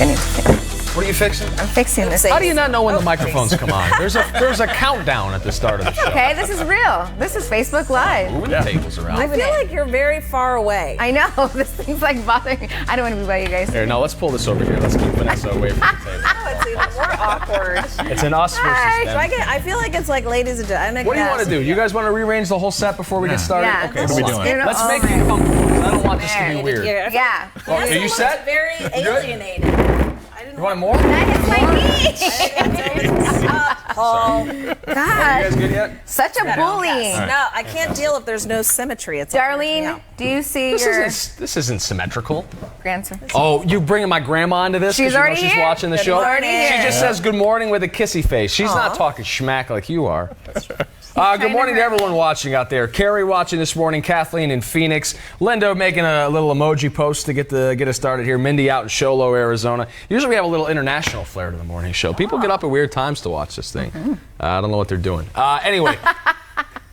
What are you fixing? I'm fixing this. How do you not know when the microphones come on? There's a countdown at the start of the show. Okay, this is real. This is Facebook Live. Moving the tables around. I feel like you're very far away. I know. This thing's like bothering me. I don't want to be by you guys. Here, now let's pull this over here. Let's keep Vanessa away from the table. Oh, it's even more awkward. It's an us versus them. I feel like it's like ladies and gentlemen. What do you want to do? You guys want to rearrange the whole set before we get started? Yeah. Okay, What are we doing? let's make it comfortable. I don't want this to be weird. Yeah. Are you set? Very alienated. You want more? That hits my knee. Paul. You God. guys good yet? Such a bully. No, I can't deal if there's no symmetry. It's Darlene, do you see your This isn't symmetrical. grandson? Oh, you bringing my grandma into this? 'cause She's you know already she's here. watching the Good show. morning. She Here. just says good morning with a kissy face. She's not talking schmack like you are. Good morning to everyone watching out there. Carrie watching this morning, Kathleen in Phoenix, Lindo making a little emoji post to get us started here, Mindy out in Sholo, Arizona. Usually we have a little international flair to the morning show. People get up at weird times to watch this thing. I don't know what they're doing. Anyway,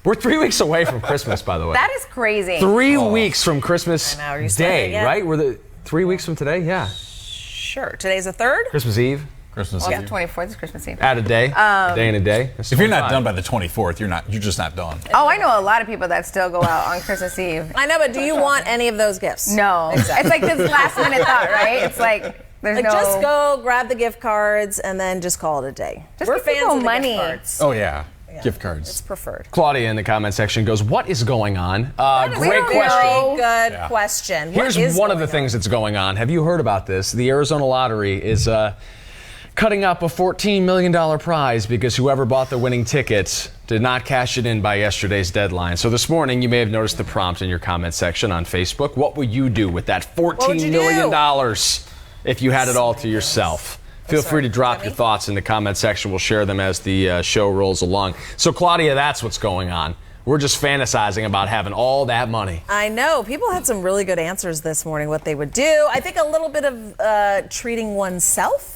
we're 3 weeks away from Christmas, by the way. That is crazy. 3 weeks from Christmas I know, are you starting Day, yet? right? We're 3 weeks from today? Yeah. Sure. Today's the 3rd? Christmas Eve. Christmas Well, Eve. the 24th is Christmas Eve. Add a day. A day and a day. That's If you're not 25. done by the 24th, you're just not done. Oh, I know a lot of people that still go out on Christmas Eve. I know, but do you want any of those gifts? No. It's like this last minute thought, right? It's like there's Like, no. just go grab the gift cards and then just call it a day. Just We're give fans people of the money. gift cards. Oh yeah, gift cards. It's preferred. Claudia in the comment section goes, what is going on? Great Very question. Very good question. What Here's is one of the going things that's going on. Have you heard about this? The Arizona Lottery is cutting up a $14 million prize because whoever bought the winning tickets did not cash it in by yesterday's deadline. So this morning, you may have noticed the prompt in your comment section on Facebook. What would you do with that $14 million if you had it all to yourself? Feel free to drop your thoughts in the comment section. We'll share them as the show rolls along. So, Claudia, that's what's going on. We're just fantasizing about having all that money. I know. People had some really good answers this morning, what they would do. I think a little bit of treating oneself.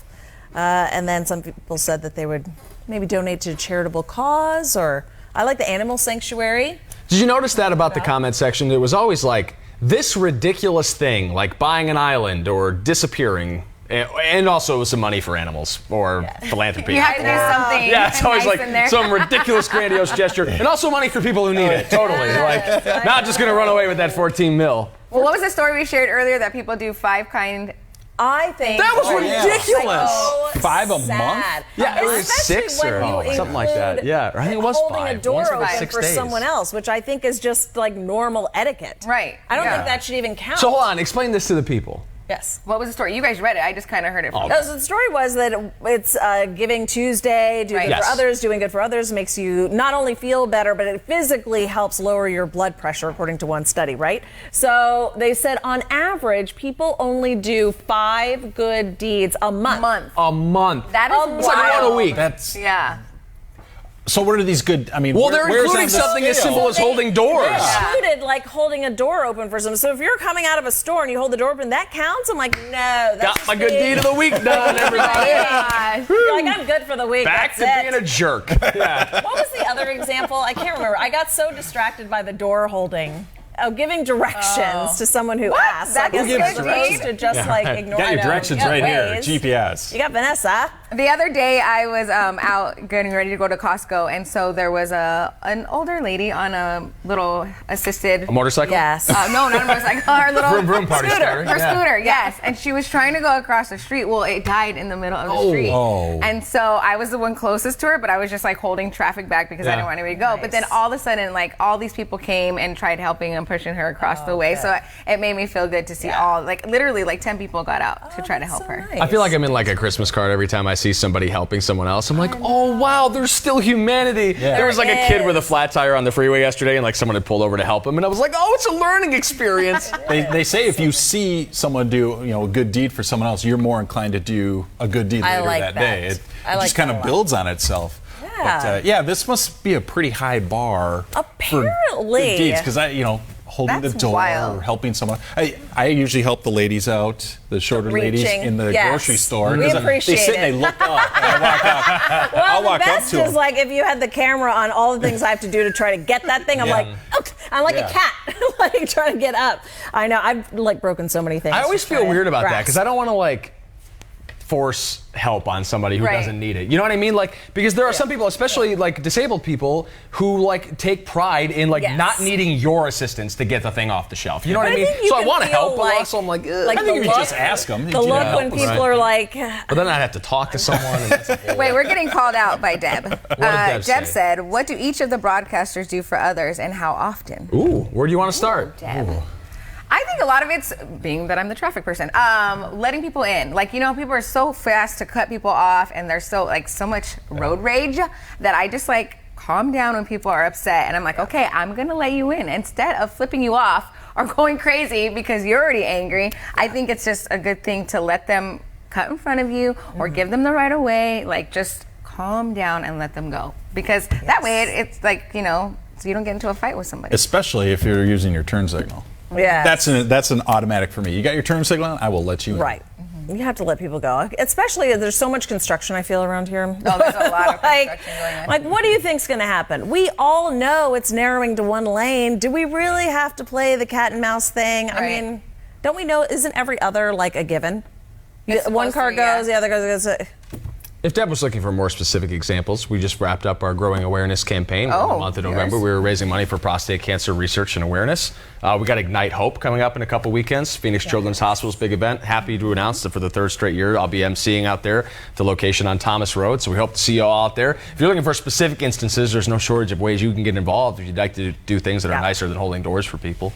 And then some people said that they would maybe donate to a charitable cause, or I like the animal sanctuary. Did you notice that about the comment section? It was always like this ridiculous thing, like buying an island or disappearing. And also some money for animals or philanthropy. You have to do something. Yeah, it's always nice in there. like some ridiculous, grandiose gesture. And also money for people who need it. Totally. Like, not just going to run away with that 14 mil. Well, what was the story we shared earlier that people do 5 kind? I think That was ridiculous. So 5 a month? sad. Yeah, it was Especially 6 when or you something like that. include Yeah, I think it was holding 5. a door Once every open 6 for days. someone else, which I think is just like normal etiquette. Right. I don't Yeah. think that should even count. So hold on, explain this to the people. Yes. What was the story? You guys read it. I just kind of heard it from No, so the story was that it's Giving Tuesday, do Right. good Yes. for others, doing good for others makes you not only feel better, but it physically helps lower your blood pressure, according to one study, right? So they said on average, people only do 5 good deeds a month. A month. That is It's like wild. one a week. That's Yeah. so. What are these good? I mean, Well, they're where's including that on the something as scale? simple as holding doors. They included like holding a door open for someone. So if you're coming out of a store and you hold the door open, that counts? I'm like, no. That's Got just my good being- deed of the week done, everybody. Gosh. You're like, I'm good for the week. Back to That's being it. a jerk. Yeah. What was the other example? I can't remember. I got so distracted by the door holding. Giving directions to someone who asks. That's I guess a good you're deed. supposed to just like ignore Got your them. directions You got right here. Waze. GPS. You got Vanessa. The other day I was out getting ready to go to Costco, and so there was an older lady on a little assisted. A motorcycle? Yes. No, not a motorcycle. Her little Vroom, vroom party scooter. starter. Her Yeah. scooter, yes. And she was trying to go across the street. Well, it died in the middle of the street. Oh. And so I was the one closest to her, but I was just like holding traffic back because I Yeah. didn't want anybody to go. But then all of a sudden, like all these people came and tried helping and pushing her across the way. good. So it made me feel good to see all, like literally like 10 people got out to try to help her. I feel like I'm in like a Christmas card every time I see somebody helping someone else. I'm like, oh wow, there's still humanity. There was like a kid with a flat tire on the freeway yesterday, and like someone had pulled over to help him, and I was like, oh, it's a learning experience. They say if you see someone do a good deed for someone else, you're more inclined to do a good deed I later like that that. day. It I like just kind that of a lot. builds on itself. Yeah. But, this must be a pretty high bar for Apparently. good deeds because holding That's the door wild. or helping someone. I usually help the ladies out, the shorter ladies Reaching. in the Yes. grocery store. We 'cause appreciate They sit and they it. look up. And I walk up. Well, I'll the walk up best to is 'em. like if you had the camera on all the things I have to do to try to get that thing. I'm Yeah. like, okay. I'm like Yeah. a cat, like trying to get up. I know. I've like broken so many things. I always just feel trying to weird about that grasp. because I don't want to like force help on somebody who Right. doesn't need it. You know what I mean? Like, because there are some people, especially like disabled people, who like take pride in like Yes. not needing your assistance to get the thing off the shelf. You know what But I mean? think you So I can want to feel help, but like- also I'm like, like I think the if you look- just ask them. The look when people right. are like, but then I'd have to talk to someone. And that's a whole- Wait, we're getting called out by Deb. Deb say? said, "What do each of the broadcasters do for others, and how often?" Ooh, where do you want to start? Deb. I think a lot of it's being that I'm the traffic person, letting people in. Like, you know, people are so fast to cut people off, and there's so much road rage that I just like calm down when people are upset, and I'm like, okay, I'm gonna let you in instead of flipping you off or going crazy because you're already angry. I think it's just a good thing to let them cut in front of you or give them the right of way. Like, just calm down and let them go, because that way it's like, you know, so you don't get into a fight with somebody. Especially if you're using your turn signal. yeah. That's an automatic for me. You got your turn signal on, I will let you in. Right. You have to let people go. Especially there's so much construction I feel around here. Oh, there's a lot of like, construction going on. like, what do you think's going to happen? We all know it's narrowing to one lane. Do we really have to play the cat and mouse thing? I Right. mean, don't we know, isn't every other like a given? It's One supposed car to be, yeah. goes, the other goes. If Deb was looking for more specific examples, we just wrapped up our growing awareness campaign in the Oh, month of yours. November. We were raising money for prostate cancer research and awareness. We got Ignite Hope coming up in a couple weekends. Phoenix Children's Hospital's big event. Happy to announce that for the third straight year, I'll be emceeing out there, the location on Thomas Road. So we hope to see you all out there. If you're looking for specific instances, there's no shortage of ways you can get involved if you'd like to do things that are Yeah. nicer than holding doors for people.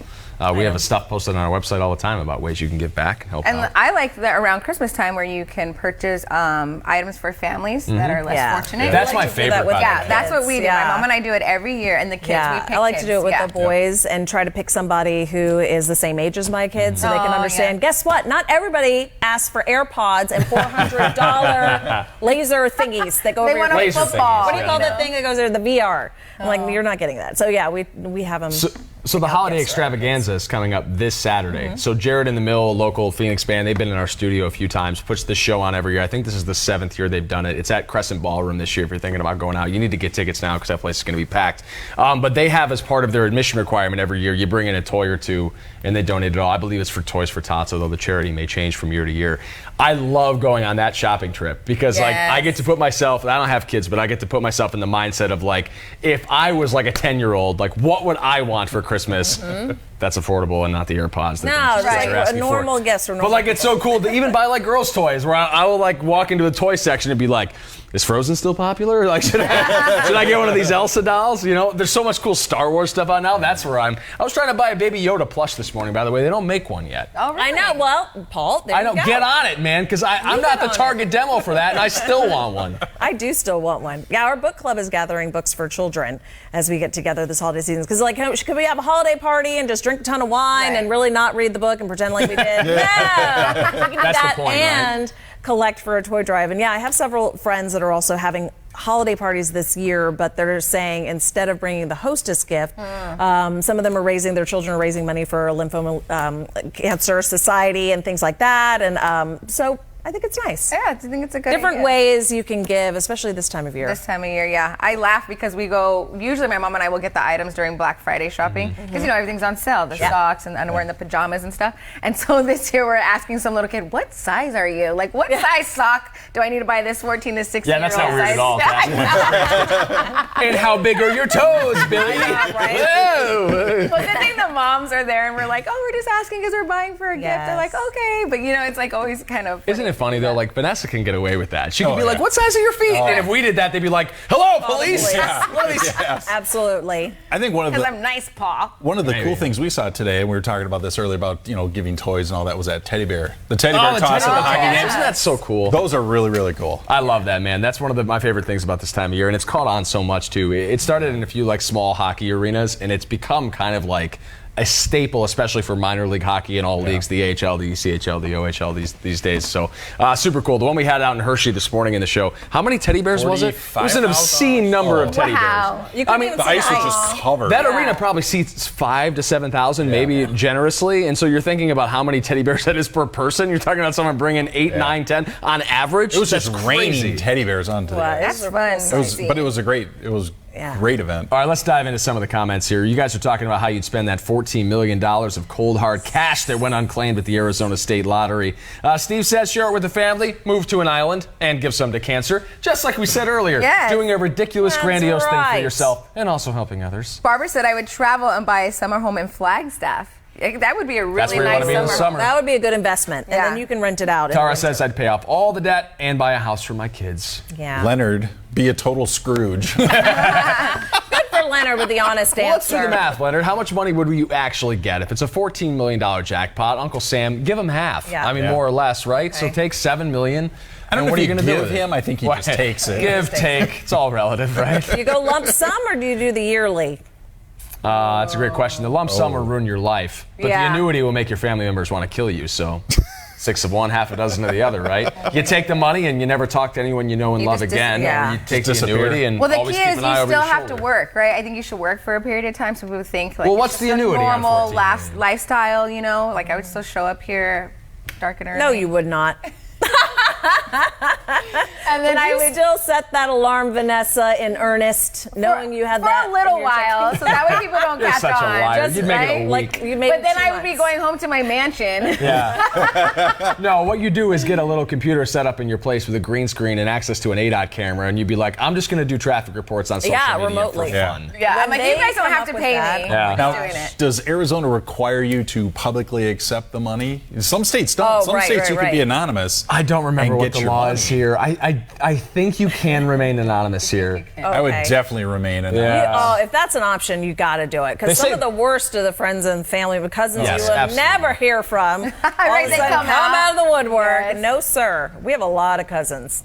We have stuff posted on our website all the time about ways you can give back and help And out. I like that around Christmas time where you can purchase items for families that are less Yeah. fortunate. That's I my like to do that favorite, with by the Yeah, way. that's what we do. Yeah. My mom and I do it every year, and the kids, we Yeah, pick I like to kids. do it with Yeah. the boys and try to pick somebody who is the same age as my kids so they can Oh, understand. yeah. Guess what? Not everybody asks for AirPods and $400 laser thingies that go They over your want a Laser football. thingies, What do you yeah. call that thing that goes over the VR? I'm like, you're not getting that. So yeah, we have them. So the holiday extravaganza is coming up this Saturday. So Jared and the Mill, a local Phoenix band, they've been in our studio a few times, puts this show on every year. I think this is the 7th year they've done it. It's at Crescent Ballroom this year. If you're thinking about going out, you need to get tickets now because that place is going to be packed. But they have, as part of their admission requirement every year, you bring in a toy or two and they donate it all. I believe it's for Toys for Tots, although the charity may change from year to year. I love going on that shopping trip because like I get to put myself, I don't have kids, but I get to put myself in the mindset of like, if I was like a 10-year-old, like what would I want for Christmas? That's affordable and not the AirPods. that No, they're right. asking A for. normal guest or But normal like it's so cool to even buy like girls' toys where I will like walk into the toy section and be like, is Frozen still popular? Like should I get one of these Elsa dolls? You know, there's so much cool Star Wars stuff out now. That's where I was trying to buy a Baby Yoda plush this morning, by the way. They don't make one yet. Oh, I really? know. Well, Paul, there I you know. go. Get on it, man, because I'm not the on target demo for that, and I still want one. I do still want one. Yeah, our book club is gathering books for children as we get together this holiday season. Because like, could we have a holiday party and just drink a ton of wine Right. and really not read the book and pretend like we did? No, we can do That's the that point, right? and collect for a toy drive. And yeah, I have several friends that are also having holiday parties this year, but they're saying instead of bringing the hostess gift, some of them their children are raising money for lymphoma cancer society and things like that. And so I think it's nice. Yeah, I think it's a good Different idea. ways you can give, especially this time of year. This time of year, yeah. I laugh because we go, usually my mom and I will get the items during Black Friday shopping because, you know, everything's on sale, the socks and the underwear and the pajamas and stuff. And so this year we're asking some little kid, what size are you? Like, what size sock do I need to buy this 14 to 16 Yeah, that's year old not weird size? at all, And how big are your toes, Billy? right? Whoa. But good thing the moms are there and we're like, oh, we're just asking because we're buying for a gift. They're like, Yes. okay. But, you know, it's like always kind of. Isn't it funny though? Like Vanessa can get away with that. She can Oh, be like, yeah. "What size are your feet?" And if we did that, they'd be like, "Hello, police!" What are these- Absolutely. I think one of Because the I'm nice, Paul. one of the Maybe. cool things we saw today, and we were talking about this earlier about giving toys and all that, was that teddy bear. The teddy bear Oh, the toss teddy at the bear hockey toss. games. Isn't that so cool? Those are really, really cool. I love that, man. That's one of my favorite things about this time of year, and it's caught on so much too. It started in a few like small hockey arenas, and it's become kind of like a staple, especially for minor league hockey in all leagues, the AHL, the ECHL, the OHL these days. So super cool. The one we had out in Hershey this morning in the show. How many teddy bears was it? It was an obscene number of teddy Wow. bears. I mean, The ice was just covered. That arena probably seats 5,000 to 7,000, maybe generously. And so you're thinking about how many teddy bears that is per person. You're talking about someone bringing 8, 9, 10 on average. It was That's just crazy. raining teddy bears onto the Wow, ice. That's fun. But it was a great. It was Yeah. Great event. All right, let's dive into some of the comments here. You guys are talking about how you'd spend that $14 million of cold, hard cash that went unclaimed at the Arizona State Lottery. Steve says share it with the family, move to an island, and give some to cancer. Just like we said earlier, Yes. doing a ridiculous, That's grandiose thing for right. yourself and also helping others. Barbara said I would travel and buy a summer home in Flagstaff. That would be a That's really where you nice wanna be in the summer. summer. That would be a good investment, and Yeah. then you can rent it out. in Tara winter. says I'd pay off all the debt and buy a house for my kids. Yeah. Leonard, be a total Scrooge. Good for Leonard with the honest Well, let's do answer. the math, Leonard. How much money would you actually get? If it's a $14 million jackpot, Uncle Sam, give him half. Yeah. I mean, Yeah. more or less, right? So Okay. take $7 million. I don't and know what if are you you going to do give with it? him. I think he just takes it. Give, take. It's all relative, right? Do you go lump sum or do you do the yearly? That's a great question. The lump sum will ruin your life, but Yeah. the annuity will make your family members want to kill you. So, 6 of one, half a dozen of the other, right? You take the money and you never talk to anyone you know and You love just again. yeah. Or you take the Just disappear. annuity and Well, the always key keep is an you eye over still your have to shoulder. work, right? I think you should work for a period of time. So people think like Well, what's it's the just a annuity on normal 14 million? lifestyle, you know? Like I would still show up here dark and early. No, you would not. And then I you would still set that alarm, Vanessa, in earnest, knowing you had for that a little in your while, check- so that way people don't You're catch such a on. liar. Just, You'd make it a right? week. Like you made But it then 2 I would be months. going home to my mansion. Yeah. No, what you do is get a little computer set up in your place with a green screen and access to an ADOT camera, and you'd be like, I'm just going to do traffic reports on social Yeah, media remotely. for Yeah. fun. Yeah, When I'm like, they you guys don't come have up to with pay that- me. Yeah. I'm Now, doing it. does Arizona require you to publicly accept the money? Some states don't. Oh, Some right, states right, you can be right. anonymous. I don't remember and what get the your law money. is here. I think you can remain anonymous here. I would Okay. definitely remain anonymous. Yeah. Oh, if that's an option, you got to do it. They Because some say- of the worst of the friends and family, the cousins Yes, you will absolutely. never hear from, all Right, of a they sudden come come out. out of the woodwork. Yes. No, sir. We have a lot of cousins.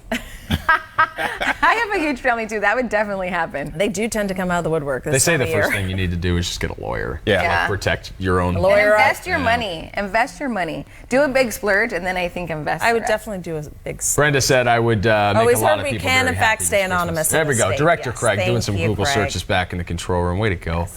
I have a huge family too. That would definitely happen. They do tend to come out of the woodwork this They say time the of year. first thing you need to do is just get a lawyer. Yeah. To Yeah. protect your own. lawyer. And You're invest right. your money. Invest your money. Do a big splurge, and then I think invest. I the would rest. definitely do a big Brenda said I would make Always a lot heard of we people can, very in fact, happy stay this Christmas. anonymous in There we the go. state. Director Yes. Craig doing Thank some you, Google Craig. searches back in the control room. Way to go.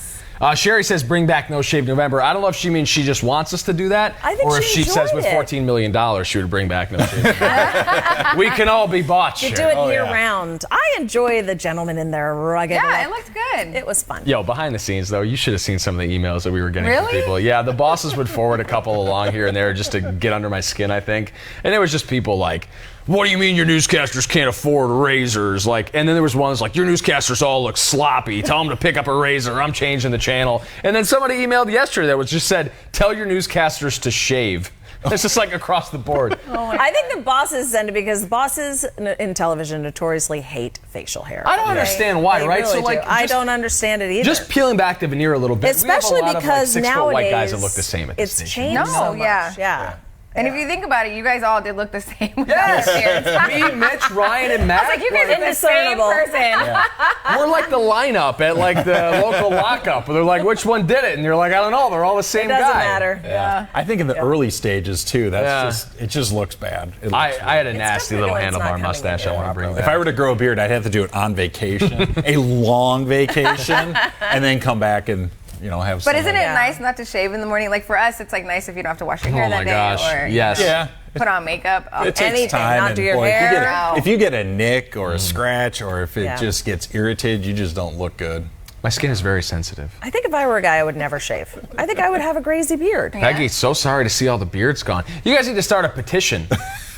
Sherry says bring back No Shave November. I don't know if she means she just wants us to do that, I think or if she she says enjoyed with it. $14 million she would bring back No Shave November. We can all be bought, You Sherry. do it year yeah. round. I enjoy the gentlemen in their rugged Yeah, it look. looked good. It was fun. Yo, behind the scenes though, you should have seen some of the emails that we were getting from Really? people. Yeah, the bosses would forward a couple along here and there just to get under my skin, I think. And it was just people like, what do you mean your newscasters can't afford razors? Like, and then there was ones like, your newscasters all look sloppy. Tell them to pick up a razor. I'm changing the channel. And then somebody emailed yesterday that was just said, tell your newscasters to shave. It's just like across the board. I think the bosses send it because bosses in television notoriously hate facial hair. I don't understand why, They right? really So like, do. I just- don't understand it either. Just peeling back the veneer a little bit. Especially we have a lot because of, like, 6 foot nowadays white guys that look the same at this it's station. changed No, so much. yeah. Yeah. And if you think about it, you guys all did look the same. with Yes. your beards. Me, Mitch, Ryan, and Matt. Like you guys are the same Indiscernible. person. We're like the lineup at like the local lockup. Where they're like, which one did it? And you're like, I don't know. They're all the same It doesn't guy. matter. Yeah. I think in the early stages too. That's Yeah. just it just looks bad. It I looks had a nasty little definitely it's not handlebar coming mustache I in. want to bring If back. I were to grow a beard, I'd have to do it on vacation, a long vacation, and then come back and have. But some isn't it Yeah. nice not to shave in the morning? Like for us, it's like nice if you don't have to wash your hair Oh that my day gosh. or Yes. Yeah. put on makeup. Oh, It takes Anything, time. not and, do your boy, hair. If you get a nick or a scratch, or if it Yeah. just gets irritated, you just don't look good. My skin is very sensitive. I think if I were a guy, I would never shave. I think I would have a crazy beard. Peggy, so sorry to see all the beards gone. You guys need to start a petition.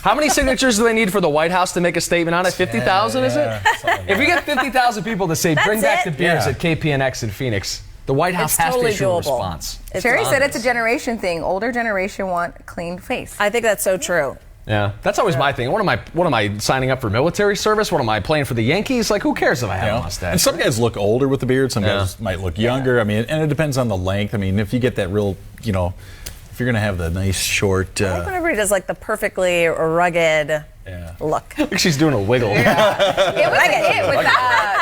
How many signatures do they need for the White House to make a statement on it? 50,000, is it? If we get 50,000 people to say, bring back it. the beards Yeah. at KPNX in Phoenix, the White House It's has totally to issue a doable. response. It's Sherry on said it's a this. generation thing. Older generation want clean face. I think that's so true. Yeah, that's always my thing. What am I signing up for military service? What am I playing for the Yankees? Like, who cares if I have a mustache? And some guys look older with the beard. Some Yeah. guys might look younger. I mean, and it depends on the length. I mean, if you get that real, if you're gonna have the nice short. I think when everybody does like the perfectly rugged look. Like she's doing a wiggle. It was a hit with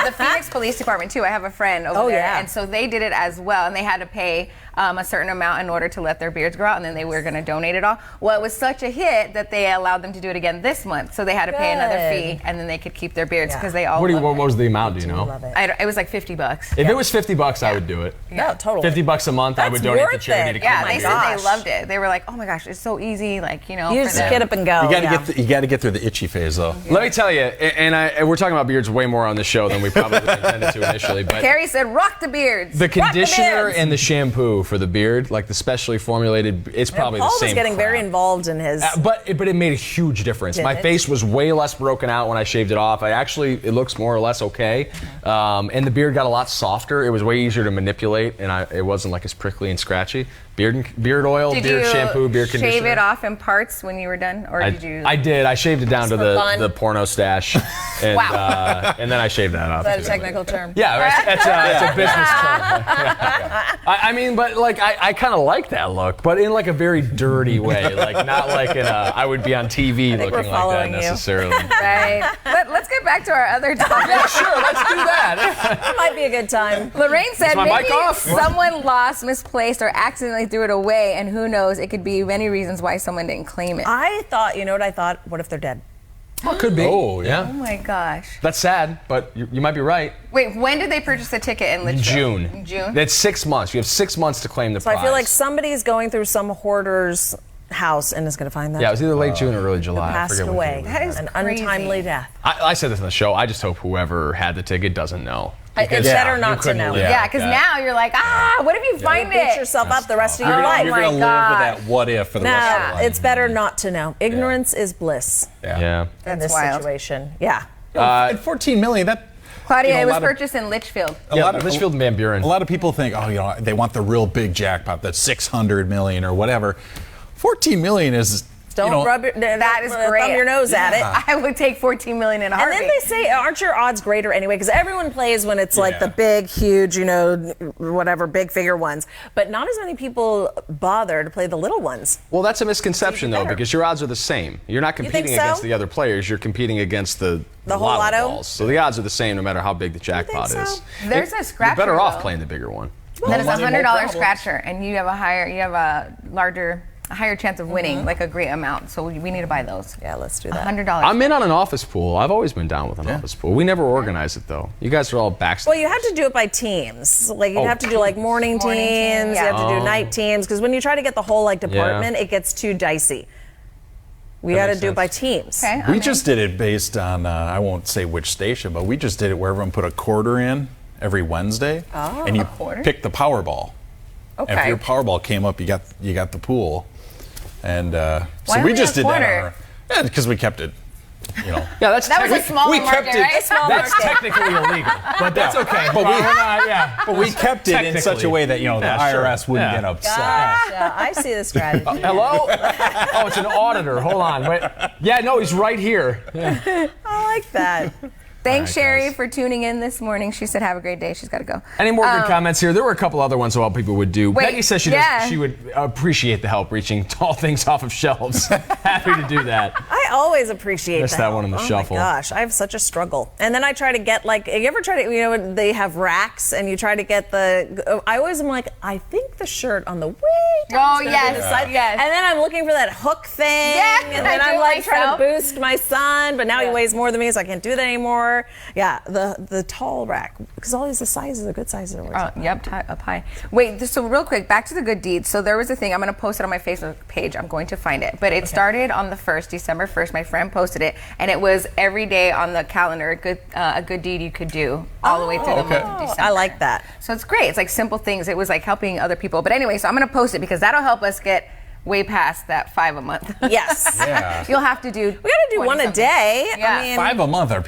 the Phoenix Police Department too. I have a friend over Oh, there, yeah. and so they did it as well, and they had to pay a certain amount in order to let their beards grow out, and then they were going to donate it all. Well, it was such a hit that they allowed them to do it again this month, so they had to pay another Good. fee, and then they could keep their beards Yeah. because they all. What loved was the amount? Do you I know? love it. it was like $50. If it was $50, I would do it. No, totally. $50 a month, I That's would donate to worth charity it. to Yeah, keep my they beard. said gosh. they loved it. They were like, "Oh my gosh, it's so easy!" Like You for just them. get up and go. You got to yeah. get you got to get through of the itchy phase, though. Let me tell you, and we're talking about beards way more on the show than we probably intended to initially. But Carrie said, "Rock the beards." the conditioner beards. and the shampoo for the beard, like the specially formulated, it's probably Paul the same. was getting very crap. involved in his. But it made a huge difference. Did My it? face was way less broken out when I shaved it off. It looks more or less okay. And the beard got a lot softer. It was way easier to manipulate, and it wasn't like as prickly and scratchy. Beard oil, Did beard you shampoo, beard conditioner. shave it off in parts when you were done, or did you? I did. I shaved it down to for fun? the porno stash, and, Wow. And then I shaved that off. Is that a too. technical term? Yeah, it's a business term. I mean, but like I kind of like that look, but in like a very dirty way, like not like I would be on TV think looking we're like that following you. necessarily. Right. Let's get back to our other topic. Sure, let's do that. That might be a good time. Lorraine said my maybe mic off? someone lost, misplaced, or accidentally threw it away, and who knows? It could be many reasons why someone didn't claim it. I thought, you know what I thought? What if they're dead? Well, could be. Oh, yeah. Oh my gosh. That's sad, but you might be right. Wait, when did they purchase the ticket in Litchfield? June. In June? That's 6 months. You have 6 months to claim the So prize. I feel like somebody's going through some hoarder's house and is going to find that. Yeah, it was either late June or early July. I passed forget what away. year it was. That is An crazy. untimely death. I said this on the show. I just hope whoever had the ticket doesn't know. It's Because better you not to couldn't know. live Yeah, like because that. now you're like, what if you find Beat it? yourself up the rest of You're your gonna, life. you're my gonna live God. with that what if for the rest of your No, life. it's better not to know. Ignorance is bliss Yeah. in That's this wild. situation. Yeah. And 14 million, that. Claudia, you know, it a was lot of- purchased in Litchfield. A lot of Litchfield and Van Buren. A lot of people think, they want the real big jackpot, that's 600 million or whatever. 14 million is. Don't rub your, That is great. thumb your nose at it. I would take 14 million in a And heartbeat. then they say, aren't your odds greater anyway? Because everyone plays when it's like Yeah. the big, huge, whatever, big figure ones. But not as many people bother to play the little ones. Well, that's a misconception, though, better. because your odds are the same. You're not think competing so? against the other players. You're competing against the whole lotto? balls. So the odds are the same no matter how big the jackpot so? is. There's a scratcher, You're better off though. playing the bigger one. that is a money, more $100 problems. scratcher, and you have a higher chance of winning, like a great amount. So we need to buy those. Yeah, let's do that. $100. I'm in on an office pool. I've always been down with an office pool. We never organize it, though. You guys are all backstage. Well, you have to do it by teams. Like you'd Oh, have to do like morning Morning team, teams. yeah. You have to do night teams because when you try to get the whole like department, it gets too dicey. We That got to makes do it sense. by teams. Okay, We I'm just did it based on, I won't say which station, but we just did it where everyone put a quarter in every Wednesday. And you a quarter? picked the Powerball. And if Okay. your Powerball came up, you got the pool. And Why so we only just a did that quarter? on our, because we kept it, yeah, that's That was a smaller we market, kept it- right? Small That's market. technically illegal, but that's okay. But we- yeah. But we kept it in such a Technically. way that, the Yeah, sure. IRS wouldn't Yeah. get upset. Gotcha. I see the strategy. Hello? Oh, it's an auditor. Hold on. Wait. Yeah, no, he's right here. I like that. Thanks, All right, Sherry, guys. for tuning in this morning. She said, "Have a great day." She's got to go. Any more good comments here? There were a couple other ones about people would do. Wait, Peggy says she would appreciate the help reaching tall things off of shelves. Happy to do that. I always appreciate Missed that one in the oh shuffle. my gosh, I have such a struggle. And then I try to get you ever try to, they have racks and you try to get I always am like, I think the shirt on the way down Oh, is gonna be yes, the side. yes. And then I'm looking for that hook thing. Yes, and I then do I'm it like trying myself. to boost my son, but now he weighs more than me, so I can't do that anymore. Yeah, the tall rack, because all these sizes are good sizes. Yep, up high. Wait, so real quick, back to the good deeds. So there was a thing, I'm going to post it on my Facebook page. I'm going to find it. But it started on the 1st, December 1st. My friend posted it, and it was every day on the calendar, a good deed you could do all the way through the month of December. I like that. So it's great. It's like simple things. It was like helping other people. But anyway, so I'm going to post it because that'll help us get way past that 5 a month. Yes. Yeah. You'll have to do. We got to do one a 20-something. day. Yeah. I mean, 5 a month. Are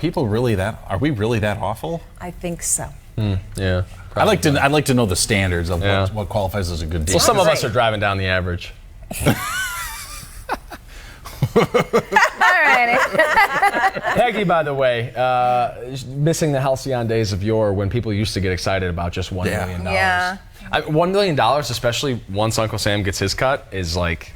we really that awful? I think so. Yeah. I'd like to know the standards of Yeah. what qualifies as a good deal. Well, some of us Great. are driving down the average. All right. Peggy, by the way, missing the halcyon days of yore when people used to get excited about just $1 Yeah. million. Yeah. $1 million, especially once Uncle Sam gets his cut, is like.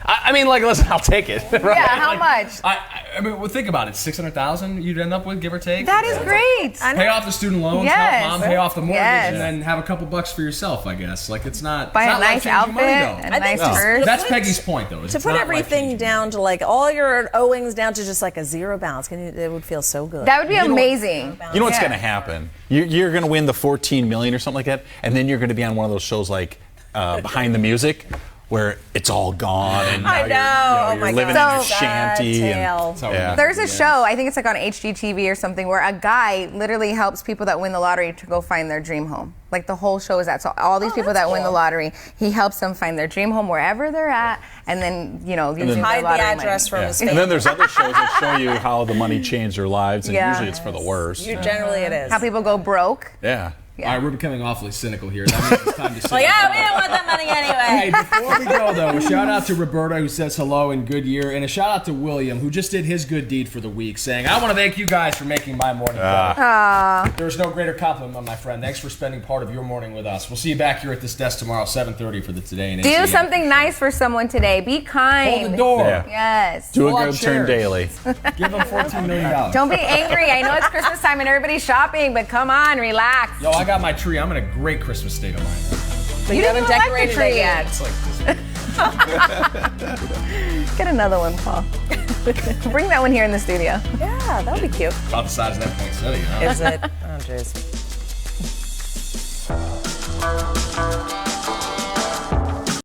I mean, like, listen, I'll take it. Right? Yeah, how Like, much? I mean, well, think about it. $600,000 you'd end up with, give or take. That is great. I know. Pay off the student loans, Yes. help mom pay off the mortgage, Yes. and then have a couple bucks for yourself, I guess. Like, it's not. Buy it's a not nice life-changing outfit, money, a though. I think nice purse. That's Peggy's point, though. is To it's put not everything life-changing. down to like all your owings down to just like a zero balance, it would feel so good. That would be amazing. You know what's Yeah. going to happen? You're going to win the 14 million or something like that, and then you're going to be on one of those shows like Behind the Music. where it's all gone and now I know. you're, Oh my you're living God. in a shanty. Sad And, tale. That's how Yeah. we There's a show, I think it's like on HGTV or something, where a guy literally helps people that win the lottery to go find their dream home. Like the whole show is that. So all these people that's that win the cool. lottery, he helps them find their dream home wherever they're at, and then using Hide their the lottery address money. from his and family. then there's other shows that show you how the money changed their lives, and Yeah. usually it's for the worst. Generally, it is. How people go broke. Yeah. All right, we're becoming awfully cynical here. That means it's time to Well, yeah, we don't want that money anyway. Hey, before we go, though, a shout out to Roberta, who says hello and good year, and a shout out to William, who just did his good deed for the week, saying, I want to thank you guys for making my morning better. There's no greater compliment, my friend. Thanks for spending part of your morning with us. We'll see you back here at this desk tomorrow, 7:30 for the Today in Do ACM. something nice for someone today. Be kind. Hold the door. Yeah. Yes. Do Pull a out good turn chairs. daily. Give them $14 million. Don't be angry. I know it's Christmas time and everybody's shopping, but come on, relax. Yo, I got my tree. I'm in a great Christmas state of mind. But You haven't didn't even like decorated the tree it yet. It's like this. Get another one, Paul. Bring that one here in the studio. Yeah, that would be cute. About the size of that poinsettia, huh? Is it? Oh, jeez.